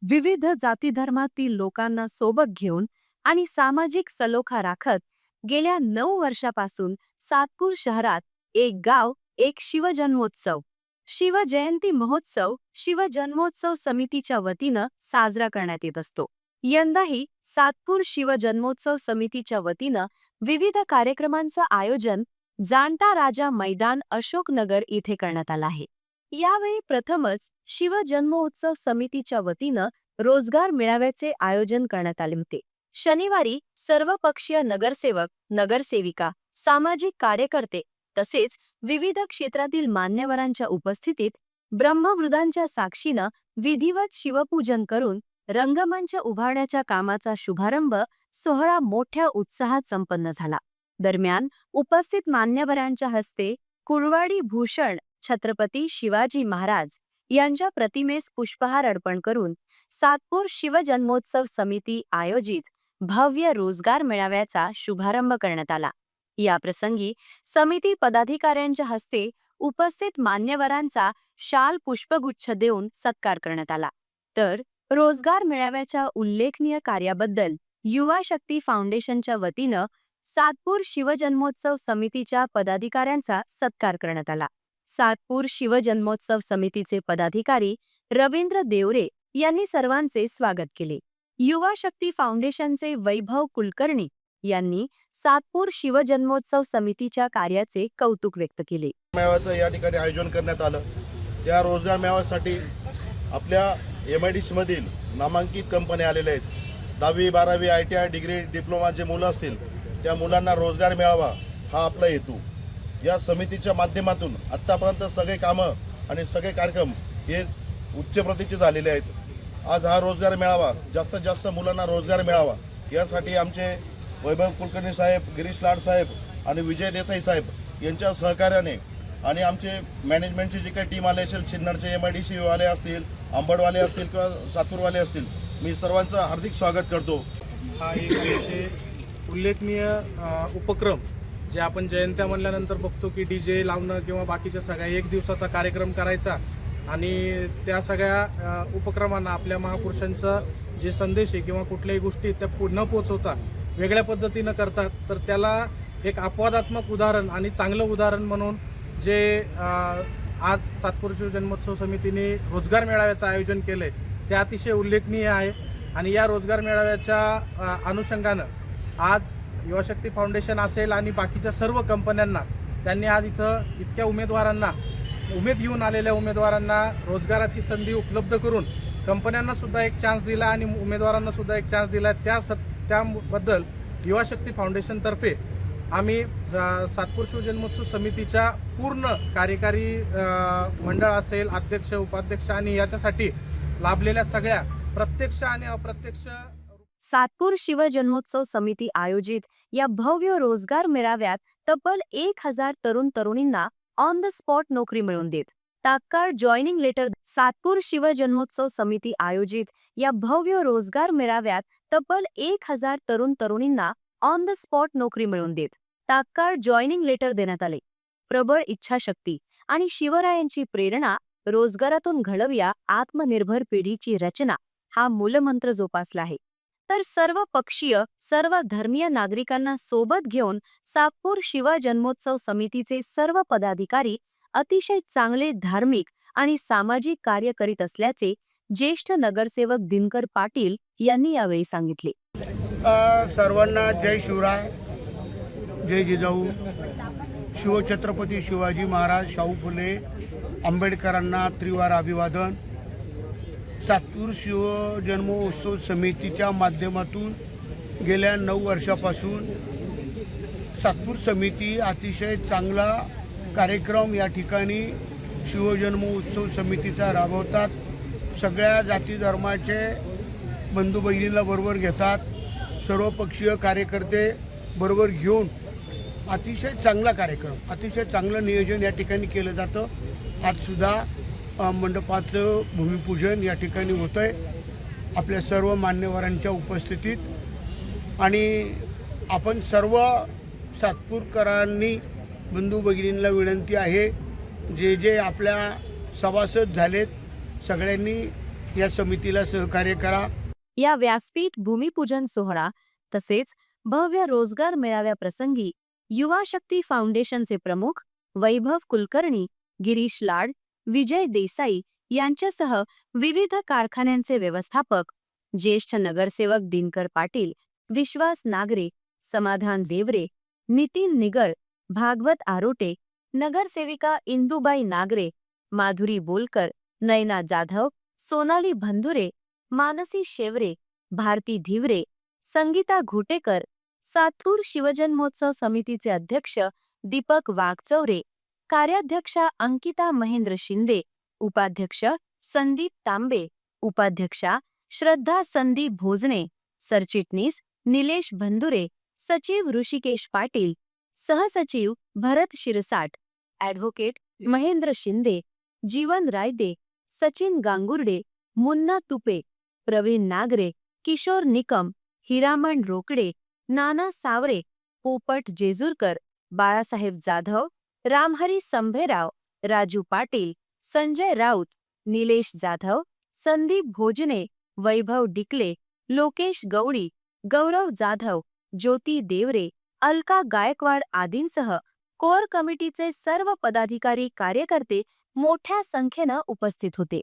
विविध जाती धर्मातील लोकांना सोबत घेऊन आणि सामाजिक सलोखा राखत गेल्या 9 वर्षापासून सातपूर शहरात एक गाव एक शिवजन्मोत्सव शिवजयंती महोत्सव शिवजन्मोत्सव समितीच्या वतीनं साजरा करण्यात येत असतो। यंदाही सातपूर शिवजन्मोत्सव समितीच्या वतीनं विविध कार्यक्रमांचं आयोजन जाणता राजा मैदान अशोकनगर इथे करण्यात आलं आहे। यावेळी प्रथमच शिवजन्मोत्सव समितीच्या वतीनं रोजगार मेळाव्याचे आयोजन करण्यात आले होते। शनिवारी सर्वपक्षीय नगरसेवक नगरसेविका सामाजिक कार्यकर्ते तसेच विविध क्षेत्रातील मान्यवरांच्या उपस्थितीत ब्रह्मवृदांच्या साक्षीनं विधिवत शिवपूजन करून रंगमंच उभारण्याच्या कामाचा शुभारंभ सोहळा मोठ्या उत्साहात संपन्न झाला। दरम्यान उपस्थित मान्यवरांच्या हस्ते कुळवाडी भूषण छत्रपती शिवाजी महाराज यांच्या प्रतिमेस पुष्पहार अर्पण करून सातपूर शिवजन्मोत्सव समिती आयोजित भव्य रोजगार मेळाव्याचा शुभारंभ करण्यात आला। या प्रसंगी समिती पदाधिकाऱ्यांच्या हस्ते उपस्थित मान्यवरांचा शाल पुष्पगुच्छ देऊन सत्कार करण्यात आला। तर रोजगार मेळाव्याच्या उल्लेखनीय कार्याबद्दल युवा शक्ती फाउंडेशनच्या वतीनं सातपूर शिवजन्मोत्सव समितीच्या पदाधिकाऱ्यांचा सत्कार करण्यात आला। सातपूर शिवजन्मोत्सव समितीचे पदाधिकारी रवींद्र देवरे यांनी सर्वांचे स्वागत केले। युवा शक्ती फाउंडेशनचे वैभव कुलकर्णी यांनी सातपूर शिवजन्मोत्सव समितीच्या कार्याचे कौतुक व्यक्त केले। मेळाव्याचं या ठिकाणी आयोजन करण्यात आलं। त्या रोजगार मेळाव्यासाठी आपल्या MIDC मधील नामांकित कंपन्या आलेल्या आहेत। 10वी 12वी ITI डिग्री डिप्लोमाचे मुलं असतील त्या मुलांना रोजगार मिळावा हा आपला हेतू। या समितीच्या माध्यमातून आत्तापर्यंत सगळे कामं आणि सगळे कार्यक्रम हे उच्च प्रतीचे झालेले आहेत। आज हा रोजगार मेळावा जास्तीत जास्त मुलांना रोजगार मिळावा यासाठी आमचे वैभव कुलकर्णी साहेब, गिरीश लाड साहेब आणि विजय देसाई साहेब यांच्या सहकार्याने आणि आमचे मॅनेजमेंटची जी काही टीम आली असेल, सिन्नरचे MIDC वाले असतील, अंबडवाले असतील किंवा सातूरवाले असतील, मी सर्वांचं हार्दिक स्वागत करतो। हा एक अतिशय उल्लेखनीय उपक्रम जे आपण जयंत्या म्हणल्यानंतर बघतो की DJ लावणं किंवा बाकीच्या सगळ्या एक दिवसाचा कार्यक्रम करायचा आणि त्या सगळ्या उपक्रमांना आपल्या महापुरुषांचा जे संदेश आहे किंवा कुठल्याही गोष्टी त्या न पोचवता वेगळ्या पद्धतीनं करतात, तर त्याला एक अपवादात्मक उदाहरण आणि चांगलं उदाहरण म्हणून जे आज सातपूर शिवजन्मोत्सव समितीने रोजगार मेळाव्याचं आयोजन केलं आहे ते अतिशय उल्लेखनीय आहे। आणि या रोजगार मेळाव्याच्या अनुषंगानं आज युवाशक्ती फाउंडेशन असेल आणि बाकीच्या सर्व कंपन्यांना त्यांनी आज इथं इतक्या उमेदवारांना घेऊन आलेल्या उमेदवारांना रोजगाराची संधी उपलब्ध करून कंपन्यांना सुद्धा एक चान्स दिला आणि उमेदवारांना सुद्धा एक चान्स दिला। त्याबद्दल युवाशक्ती फाउंडेशनतर्फे आम्ही सातपूर शिवजन्मोत्सव समितीच्या पूर्ण कार्यकारी मंडळ असेल, अध्यक्ष उपाध्यक्ष आणि याच्यासाठी लाभलेल्या सगळ्या प्रत्यक्ष आणि अप्रत्यक्ष सातपूर शिवजन्मोत्सव समिती आयोजित या भव्य रोजगार मेळाव्यात तब्बल 1000 तरुण तरुणींना ऑन द स्पॉट नोकरी मिळवून देत तात्काळ जॉईनिंग लेटर। सातपूर शिवजन्मोत्सव समिती आयोजित या भव्य रोजगार मेळाव्यात तब्बल 1000 तरुण तरुणींना ऑन द स्पॉट नोकरी मिळवून देत तात्काळ जॉईनिंग लेटर देण्यात आले। प्रबळ इच्छाशक्ती आणि शिवरायांची प्रेरणा रोजगारातून घडवूया आत्मनिर्भर पिढीची रचना हा मूलमंत्र जोपासला आहे। तर सर्व पक्षीय सर्व धर्मीय नागरिकांना सोबत घेऊन सातपूर शिवजन्मोत्सव समितीचे सर्व पदाधिकारी अतिशय चांगले धार्मिक आणि सामाजिक कार्य करीत असल्याचे ज्येष्ठ नगरसेवक दिनकर पाटील यांनी यावेळी सांगितले। सर्वांना जय शिवराय, जय जिजाऊ। शिवछत्रपती शिवाजी महाराज, शाहू फुले आंबेडकरांना त्रिवार अभिवादन। सातपूर शिवजन्मोत्सव समितीच्या माध्यमातून गेल्या 9 वर्षापासून सातपूर समिती अतिशय चांगला कार्यक्रम या ठिकाणी शिवजन्मोत्सव समितीचा राबवतात। सगळ्या जाती धर्माचे बंधू भगिनींना बरोबर घेतात, सर्वपक्षीय कार्यकर्ते बरोबर घेऊन अतिशय चांगला कार्यक्रम, अतिशय चांगलं नियोजन या ठिकाणी केलं जातं। आजसुद्धा मंडपाचं भूमिपूजन या ठिकाणी होतं आहे आपल्या सर्व मान्यवरांच्या उपस्थितीत। आणि आपण सर्व सातपूरकरांनी बंधू भगिनींना विनंती आहे, जे आपल्या सभासद झालेत सगळ्यांनी या समितीला सहकार्य करा. या व्यासपीठ भूमिपूजन सोहळा तसेच भव्य रोजगार मेळाव्याप्रसंगी युवा शक्ती फाउंडेशनचे प्रमुख वैभव कुलकर्णी, गिरीश लाड, विजय देसाई यांच्यासह विविध कारखान्यांचे व्यवस्थापक, ज्येष्ठ नगरसेवक दिनकर पाटील, विश्वास नागरे, समाधान देवरे, नितीन निगळ, भागवत आरोटे, नगरसेविका इंदुबाई नागरे, माधुरी बोलकर, नयना जाधव, सोनाली भंदुरे, मानसी शेवरे, भारती धिवरे, संगीता घोटेकर, सातपूर शिवजन्मोत्सव समितीचे अध्यक्ष दीपक वाघचौरे, कार्याध्यक्षा अंकिता महेंद्र शिंदे, उपाध्यक्ष संदीप तांबे, उपाध्यक्षा श्रद्धा संदीप भोजने, सरचिटणीस निलेश भंदुरे, सचिव ऋषिकेश पाटील, सहसचिव भरत शिरसाट, ॲडव्होकेट महेंद्र शिंदे, जीवन रायदे, सचिन गांगुर्डे, मुन्ना तुपे, प्रवीण नागरे, किशोर निकम, हिरामण रोकडे, नाना सावरे, पोपट जेजुरकर, बाळासाहेब जाधव, रामहरी संभेराव, राजू पाटील, संजय राऊत, निलेश जाधव, संदीप भोजने, वैभव डिकले, लोकेश गवळी, गौरव जाधव, ज्योती देवरे, अलका गायकवाड आदींसह कोर कमिटीचे सर्व पदाधिकारी कार्यकर्ते मोठ्या संख्येनं उपस्थित होते.